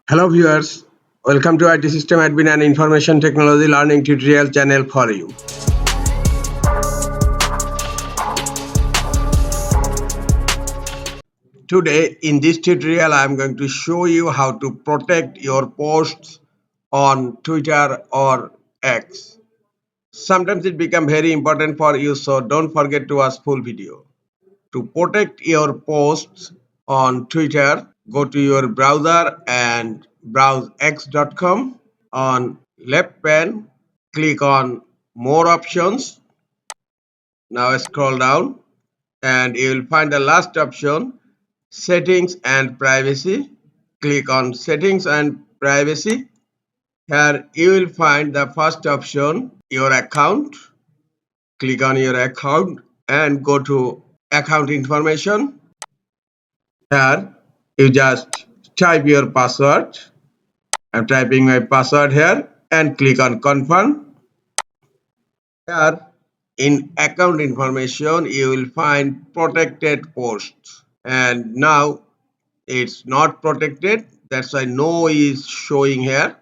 Hello viewers, welcome to IT System Admin and Information Technology Learning Tutorial channel for you. Today in this tutorial I am going to show you how to protect your posts on Twitter or X. Sometimes it becomes very important for you, so don't forget to watch full video. To protect your posts on Twitter, go to your browser and browse x.com. On left pane, click on more options. Now scroll down and you will find the last option, settings and privacy. Click on settings and privacy. Here you will find the first option, your account. Click on your account and go to account information. Here you just type your password. I'm typing my password here and click on confirm. Here in account information you will find protected posts, and now it's not protected, that's why no is showing here.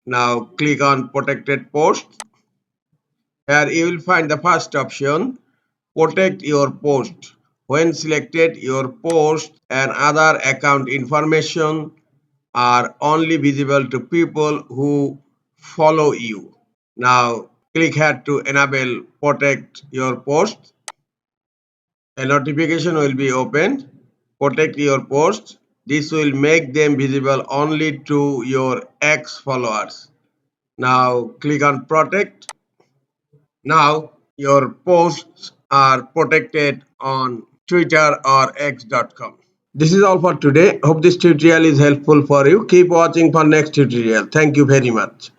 Now click on protected posts. Here you will find the first option, protect your post. When selected, your post and other account information are only visible to people who follow you. Now click here to enable protect your post. A notification will be opened. Protect your posts. This will make them visible only to your X followers. Now click on protect. Now your posts are protected on Twitter or X.com. This is all for today. Hope this tutorial is helpful for you. Keep watching for next tutorial. Thank you very much.